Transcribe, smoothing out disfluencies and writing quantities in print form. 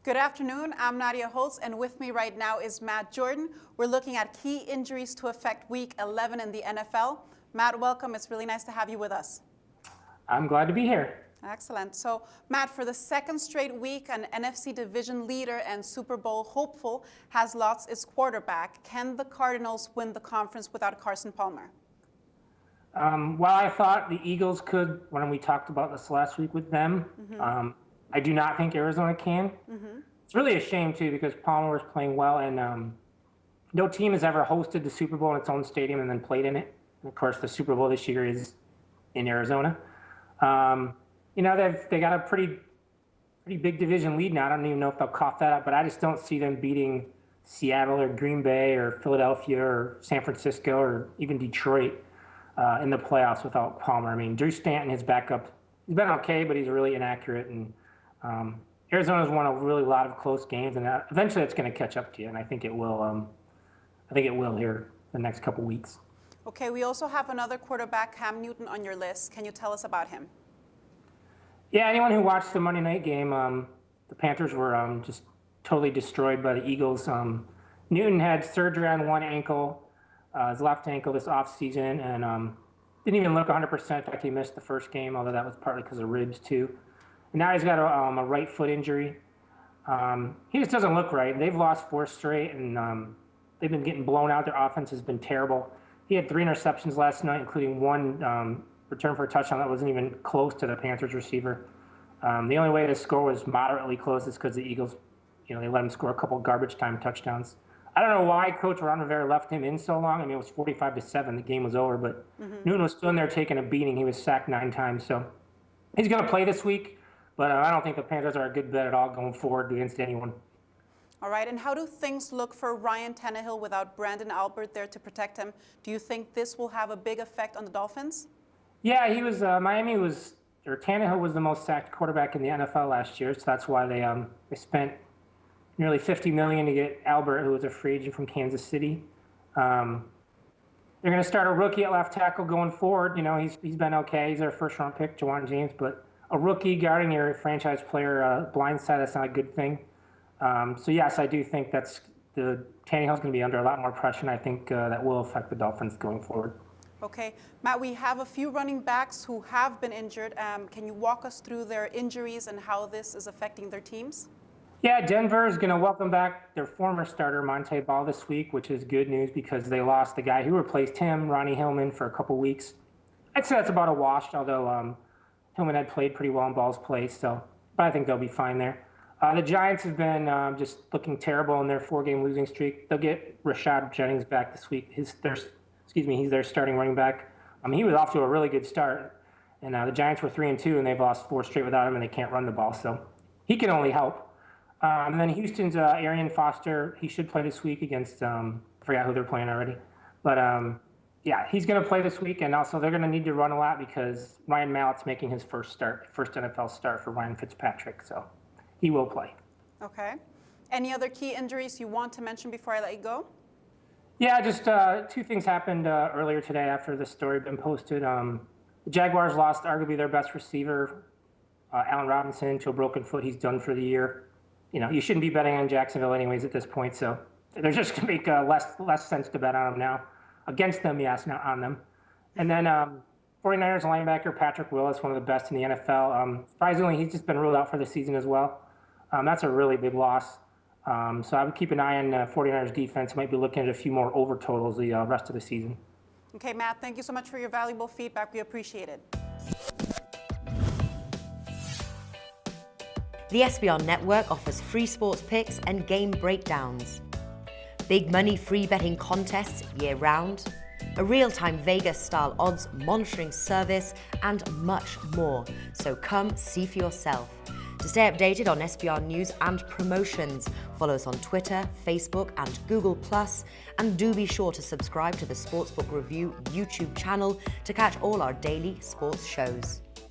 Good afternoon, I'm Nadia Holtz, and with me right now is Matt Jordan. We're looking at key injuries to affect Week 11 in the NFL. Matt, welcome. It's really nice to have you with us. I'm glad to be here. Excellent. So, Matt, for the second straight week, an NFC division leader and Super Bowl hopeful has lost its quarterback. Can the Cardinals win the conference without Carson Palmer? Well, I thought the Eagles could when we talked about this last week with them. I do not think Arizona can. It's really a shame, too, because Palmer was playing well, and no team has ever hosted the Super Bowl in its own stadium and then played in it. And of course, the Super Bowl this year is in Arizona. They got a pretty big division lead now. I don't even know if they'll cough that up, but I just don't see them beating Seattle or Green Bay or Philadelphia or San Francisco or even Detroit in the playoffs without Palmer. I mean, Drew Stanton, his backup, he's been okay, but he's really inaccurate. And Arizona's won a really lot of close games, and eventually it's going to catch up to you, and I think it will. I think it will here the next couple weeks. Okay, we also have another quarterback, Cam Newton, on your list. Can you tell us about him? Yeah, anyone who watched the Monday night game, the Panthers were just totally destroyed by the Eagles. Newton had surgery on one ankle, his left ankle this offseason, and didn't even look 100%. In fact, he missed the first game, although that was partly because of ribs too. And now he's got a right foot injury. He just doesn't look right. They've lost 4 straight, and they've been getting blown out. Their offense has been terrible. He had 3 interceptions last night, including one return for a touchdown that wasn't even close to the Panthers receiver. The only way the score was moderately close is because the Eagles, they let him score a couple garbage time touchdowns. I don't know why Coach Ron Rivera left him in so long. I mean, it was 45-7. The game was over, but Newton was still in there taking a beating. He was sacked 9 times. So he's going to play this week, but I don't think the Panthers are a good bet at all going forward against anyone. All right, and how do things look for Ryan Tannehill without Brandon Albert there to protect him? Do you think this will have a big effect on the Dolphins? Yeah, he was. Tannehill was the most sacked quarterback in the NFL last year, so that's why they spent nearly $50 million to get Albert, who was a free agent from Kansas City. They're going to start a rookie at left tackle going forward. He's been okay. He's their first-round pick, Jawan James, but a rookie guarding your franchise player blindside, that's not a good thing. So yes, I do think Tannehill's going to be under a lot more pressure, and I think that will affect the Dolphins going forward. Okay, Matt, we have a few running backs who have been injured. Can you walk us through their injuries and how this is affecting their teams? Yeah, Denver is going to welcome back their former starter, Monte Ball, this week, which is good news because they lost the guy who replaced him, Ronnie Hillman, for a couple weeks. I'd say that's about a wash, although Hillman had played pretty well in Ball's place, but I think they'll be fine there. The Giants have been just looking terrible in their 4-game losing streak. They'll get Rashad Jennings back this week. He's their starting running back. He was off to a really good start, and the Giants were 3-2, and they've lost 4 straight without him, and they can't run the ball, so he can only help. And then Houston's Arian Foster. He should play this week against I forgot who they're playing already, but yeah, he's going to play this week, and also they're going to need to run a lot because Ryan Mallett's making his first NFL start for Ryan Fitzpatrick, so he will play. Okay. Any other key injuries you want to mention before I let you go? Yeah, just 2 things happened earlier today after the story had been posted. The Jaguars lost arguably their best receiver, Allen Robinson, to a broken foot. He's done for the year. You shouldn't be betting on Jacksonville anyways at this point, so they're just going to make less sense to bet on them now. Against them, yes, not on them. And then 49ers linebacker Patrick Willis, one of the best in the NFL. Surprisingly, he's just been ruled out for the season as well. That's a really big loss. So I would keep an eye on 49ers defense. Might be looking at a few more over totals the rest of the season. Okay, Matt, thank you so much for your valuable feedback. We appreciate it. The SBR Network offers free sports picks and game breakdowns, big money free betting contests year-round, a real-time Vegas-style odds monitoring service, and much more. So come see for yourself. To stay updated on SBR news and promotions, follow us on Twitter, Facebook, and Google+, and do be sure to subscribe to the Sportsbook Review YouTube channel to catch all our daily sports shows.